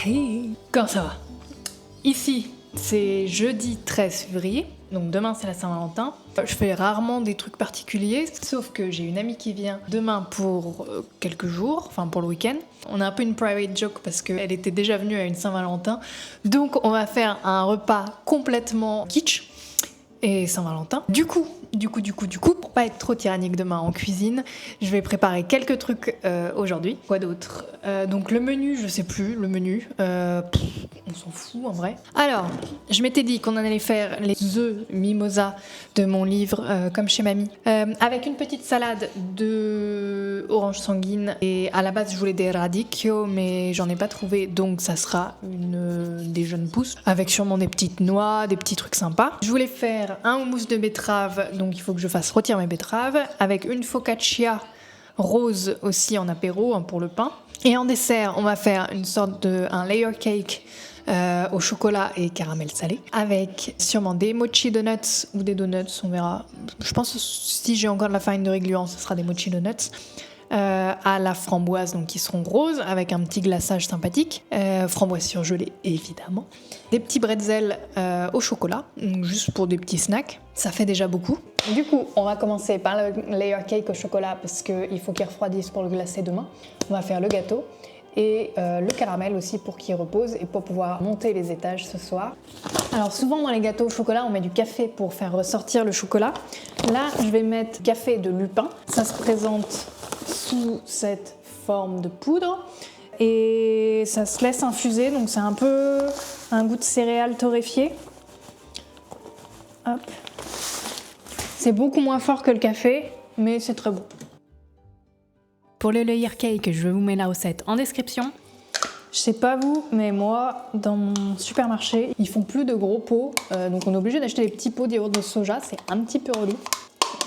Hey, comment ça va? Ici, c'est jeudi 13 février, donc demain c'est la Saint-Valentin. Je fais rarement des trucs particuliers, sauf que j'ai une amie qui vient demain pour quelques jours, enfin pour le week-end. On a un peu une private joke parce qu'elle était déjà venue à une Saint-Valentin, donc on va faire un repas complètement kitsch et Saint-Valentin. Du coup, pour pas être trop tyrannique demain en cuisine, je vais préparer quelques trucs aujourd'hui. Quoi d'autre? Donc le menu, je sais plus, le menu, on s'en fout en vrai. Alors, je m'étais dit qu'on allait faire les œufs mimosa de mon livre Comme chez mamie, avec une petite salade de orange sanguine, et à la base je voulais des radicchio mais j'en ai pas trouvé, donc ça sera des jeunes pousses avec sûrement des petites noix, des petits trucs sympas. Je voulais faire un houmous de betterave, donc il faut que je fasse rôtir mes betteraves, avec une focaccia rose aussi en apéro pour le pain. Et en dessert, on va faire une sorte un layer cake au chocolat et caramel salé, avec sûrement des mochi donuts ou des donuts, on verra. Je pense que si j'ai encore de la farine de riz gluant, ce sera des mochi donuts. À la framboise, donc qui seront roses avec un petit glaçage sympathique, framboise surgelée évidemment, des petits bretzels au chocolat, donc juste pour des petits snacks, ça fait déjà beaucoup. Du coup, on va commencer par le layer cake au chocolat parce qu'il faut qu'il refroidisse pour le glacer demain. On va faire le gâteau et le caramel aussi pour qu'il repose et pour pouvoir monter les étages ce soir. Alors souvent dans les gâteaux au chocolat on met du café pour faire ressortir le chocolat. Là je vais mettre café de lupin, ça se présente sous cette forme de poudre et ça se laisse infuser, donc c'est un peu un goût de céréales torréfiées. Hop. C'est beaucoup moins fort que le café mais c'est très bon. Pour le layer cake, je vous mets la recette en description. Je sais pas vous, mais moi, dans mon supermarché, ils font plus de gros pots, donc on est obligé d'acheter des petits pots de yaourt de soja, c'est un petit peu relou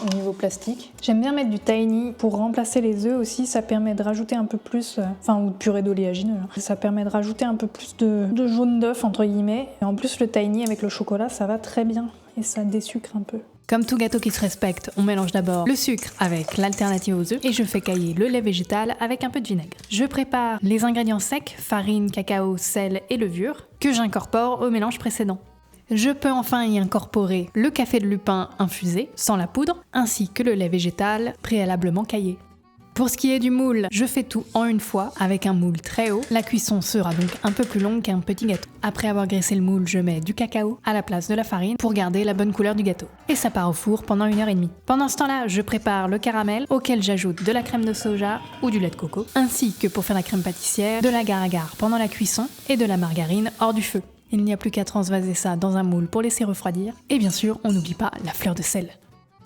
au niveau plastique. J'aime bien mettre du tiny pour remplacer les œufs aussi, ça permet de rajouter un peu plus, ou de purée d'oléagineux, ça permet de rajouter un peu plus de jaune d'œuf entre guillemets. Et en plus le tiny avec le chocolat, ça va très bien et ça désucre un peu. Comme tout gâteau qui se respecte, on mélange d'abord le sucre avec l'alternative aux œufs et je fais cailler le lait végétal avec un peu de vinaigre. Je prépare les ingrédients secs, farine, cacao, sel et levure, que j'incorpore au mélange précédent. Je peux enfin y incorporer le café de lupin infusé, sans la poudre, ainsi que le lait végétal préalablement caillé. Pour ce qui est du moule, je fais tout en une fois avec un moule très haut. La cuisson sera donc un peu plus longue qu'un petit gâteau. Après avoir graissé le moule, je mets du cacao à la place de la farine pour garder la bonne couleur du gâteau. Et ça part au four pendant 1h30. Pendant ce temps-là, je prépare le caramel auquel j'ajoute de la crème de soja ou du lait de coco, ainsi que pour faire la crème pâtissière, de l'agar-agar pendant la cuisson et de la margarine hors du feu. Il n'y a plus qu'à transvaser ça dans un moule pour laisser refroidir. Et bien sûr, on n'oublie pas la fleur de sel.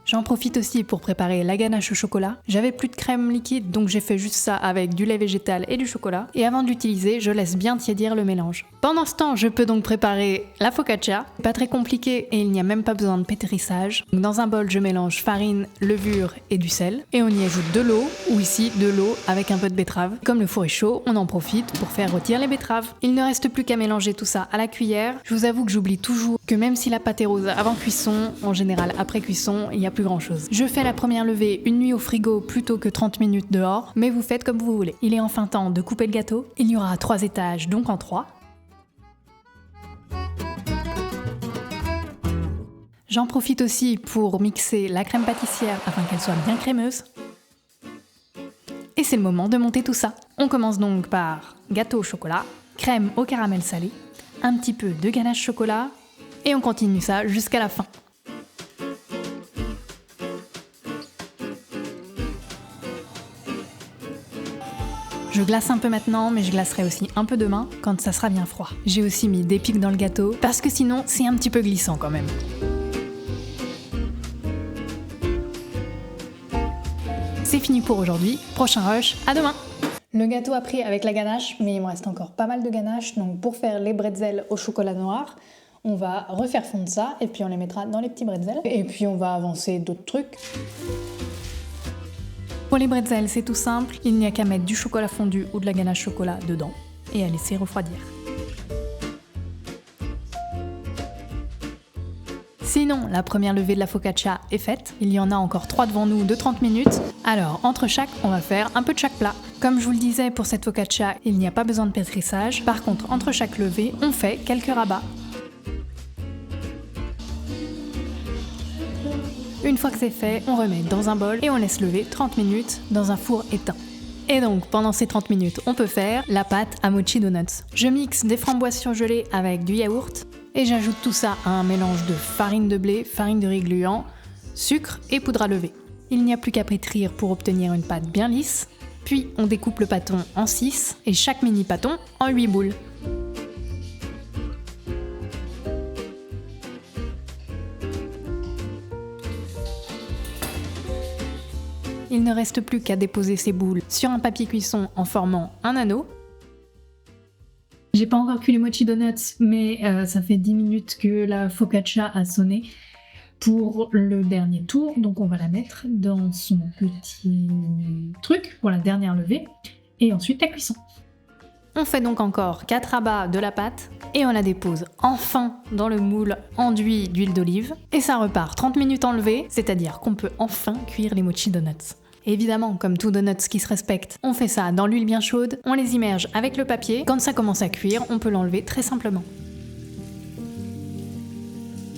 J'en profite aussi pour préparer la ganache au chocolat. J'avais plus de crème liquide, donc j'ai fait juste ça avec du lait végétal et du chocolat. Et avant de l'utiliser, je laisse bien tiédir le mélange. Pendant ce temps, je peux donc préparer la focaccia. Pas très compliqué et il n'y a même pas besoin de pétrissage. Donc dans un bol, je mélange farine, levure et du sel. Et on y ajoute de l'eau, ou ici de l'eau avec un peu de betterave. Comme le four est chaud, on en profite pour faire rôtir les betteraves. Il ne reste plus qu'à mélanger tout ça à la cuillère. Je vous avoue que j'oublie toujours que même si la pâte est rose avant cuisson, en général après cuisson, il n'y a plus grand chose. Je fais la première levée une nuit au frigo plutôt que 30 minutes dehors, mais vous faites comme vous voulez. Il est enfin temps de couper le gâteau. Il y aura 3 étages, donc en 3. J'en profite aussi pour mixer la crème pâtissière afin qu'elle soit bien crémeuse. Et c'est le moment de monter tout ça. On commence donc par gâteau au chocolat, crème au caramel salé, un petit peu de ganache chocolat, et on continue ça jusqu'à la fin. Je glace un peu maintenant, mais je glacerai aussi un peu demain, quand ça sera bien froid. J'ai aussi mis des pics dans le gâteau, parce que sinon, c'est un petit peu glissant quand même. C'est fini pour aujourd'hui, prochain rush, à demain! Le gâteau a pris avec la ganache, mais il me reste encore pas mal de ganache, donc pour faire les bretzels au chocolat noir, on va refaire fondre ça, et puis on les mettra dans les petits bretzels, et puis on va avancer d'autres trucs. Pour les bretzels, c'est tout simple, il n'y a qu'à mettre du chocolat fondu ou de la ganache chocolat dedans et à laisser refroidir. Sinon, la première levée de la focaccia est faite. Il y en a encore 3 devant nous de 30 minutes. Alors, entre chaque, on va faire un peu de chaque plat. Comme je vous le disais, pour cette focaccia, il n'y a pas besoin de pétrissage. Par contre, entre chaque levée, on fait quelques rabats. Une fois que c'est fait, on remet dans un bol et on laisse lever 30 minutes dans un four éteint. Et donc, pendant ces 30 minutes, on peut faire la pâte à mochi donuts. Je mixe des framboises surgelées avec du yaourt et j'ajoute tout ça à un mélange de farine de blé, farine de riz gluant, sucre et poudre à lever. Il n'y a plus qu'à pétrir pour obtenir une pâte bien lisse. Puis, on découpe le pâton en 6 et chaque mini pâton en 8 boules. Il ne reste plus qu'à déposer ces boules sur un papier cuisson en formant un anneau. J'ai pas encore cuit les mochi donuts, mais ça fait 10 minutes que la focaccia a sonné pour le dernier tour. Donc on va la mettre dans son petit truc pour la dernière levée. Et ensuite la cuisson. On fait donc encore 4 rabats de la pâte et on la dépose enfin dans le moule enduit d'huile d'olive. Et ça repart 30 minutes enlevées, c'est-à-dire qu'on peut enfin cuire les mochi donuts. Évidemment, comme tout donuts qui se respecte, on fait ça dans l'huile bien chaude, on les immerge avec le papier. Quand ça commence à cuire, on peut l'enlever très simplement.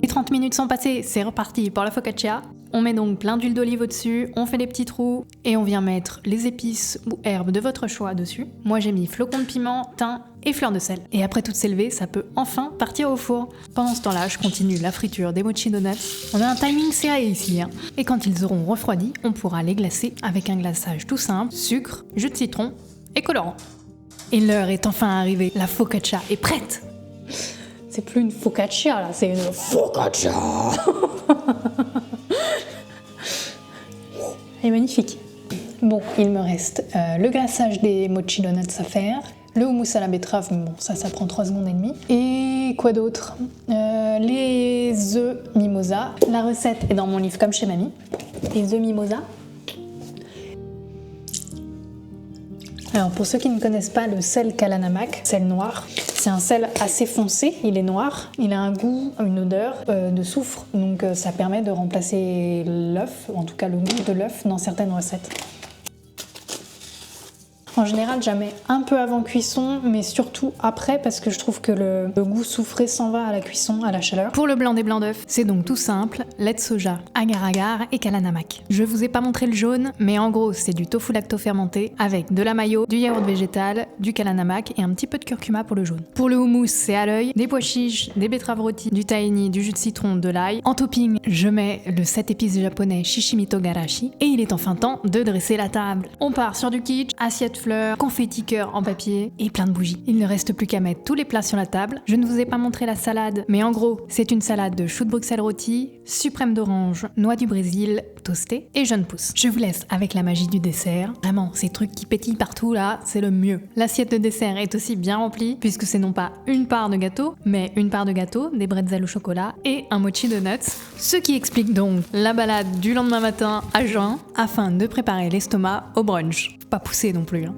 Les 30 minutes sont passées, c'est reparti pour la focaccia. On met donc plein d'huile d'olive au-dessus, on fait des petits trous et on vient mettre les épices ou herbes de votre choix dessus. Moi j'ai mis flocons de piment, thym et fleurs de sel. Et après toutes ces levées, ça peut enfin partir au four. Pendant ce temps-là, je continue la friture des mochi donuts. On a un timing serré ici, hein. Et quand ils auront refroidi, on pourra les glacer avec un glaçage tout simple, sucre, jus de citron et colorant. Et l'heure est enfin arrivée, la focaccia est prête. C'est plus une focaccia là, c'est une focaccia. Elle est magnifique. Bon, il me reste le glaçage des mochi donuts à faire, le houmous à la betterave, mais bon, ça prend 3 secondes et demie. Et quoi d'autre? Les œufs mimosa. La recette est dans mon livre comme chez mamie. Les œufs mimosa. Alors pour ceux qui ne connaissent pas le sel kalanamak, sel noir, c'est un sel assez foncé, il est noir, il a un goût, une odeur de soufre, donc ça permet de remplacer l'œuf, en tout cas le goût de l'œuf dans certaines recettes. En général, j'en mets un peu avant cuisson, mais surtout après parce que je trouve que le goût soufré s'en va à la cuisson, à la chaleur. Pour le blanc des blancs d'œufs, c'est donc tout simple, lait de soja, agar-agar et kalanamak. Je vous ai pas montré le jaune, mais en gros, c'est du tofu lacto-fermenté avec de la mayo, du yaourt végétal, du kalanamak et un petit peu de curcuma pour le jaune. Pour le houmous, c'est à l'œil, des pois chiches, des betteraves rôties, du tahini, du jus de citron, de l'ail. En topping, je mets le 7 épices japonais Shishimito Garashi et il est enfin temps de dresser la table. On part sur du kitsch, assiette fleurs, confetti cœur en papier et plein de bougies. Il ne reste plus qu'à mettre tous les plats sur la table. Je ne vous ai pas montré la salade, mais en gros, c'est une salade de choux de Bruxelles rôti, suprême d'orange, noix du Brésil, toasté et jeunes pousses. Je vous laisse avec la magie du dessert. Vraiment, ces trucs qui pétillent partout là, c'est le mieux. L'assiette de dessert est aussi bien remplie puisque c'est non pas une part de gâteau, mais une part de gâteau, des bretzels au chocolat et un mochi donuts. Ce qui explique donc la balade du lendemain matin à jeun afin de préparer l'estomac au brunch. Pas pousser non plus, hein.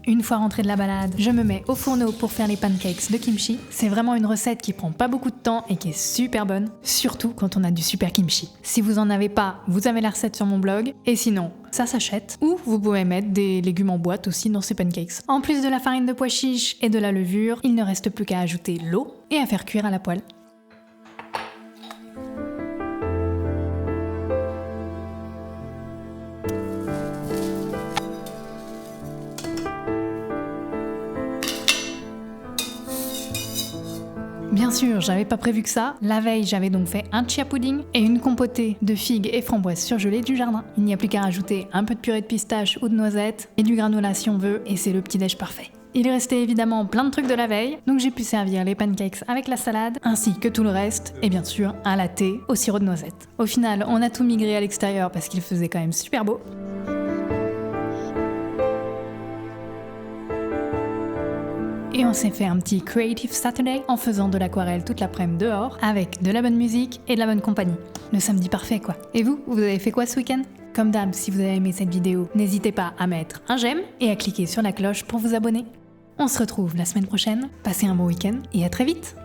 Une fois rentrée de la balade, je me mets au fourneau pour faire les pancakes de kimchi. C'est vraiment une recette qui prend pas beaucoup de temps et qui est super bonne, surtout quand on a du super kimchi. Si vous en avez pas, vous avez la recette sur mon blog, et sinon, ça s'achète. Ou vous pouvez mettre des légumes en boîte aussi dans ces pancakes. En plus de la farine de pois chiche et de la levure, il ne reste plus qu'à ajouter l'eau et à faire cuire à la poêle. Bien sûr, j'avais pas prévu que ça. La veille, j'avais donc fait un chia pudding et une compotée de figues et framboises surgelées du jardin. Il n'y a plus qu'à rajouter un peu de purée de pistache ou de noisettes et du granola si on veut, et c'est le petit déj parfait. Il restait évidemment plein de trucs de la veille, donc j'ai pu servir les pancakes avec la salade, ainsi que tout le reste, et bien sûr un latte au sirop de noisette. Au final, on a tout migré à l'extérieur parce qu'il faisait quand même super beau. Et on s'est fait un petit Creative Saturday en faisant de l'aquarelle toute l'après-midi dehors, avec de la bonne musique et de la bonne compagnie. Le samedi parfait quoi. Et vous avez fait quoi ce week-end ? Comme d'hab, si vous avez aimé cette vidéo, n'hésitez pas à mettre un j'aime et à cliquer sur la cloche pour vous abonner. On se retrouve la semaine prochaine, passez un bon week-end et à très vite.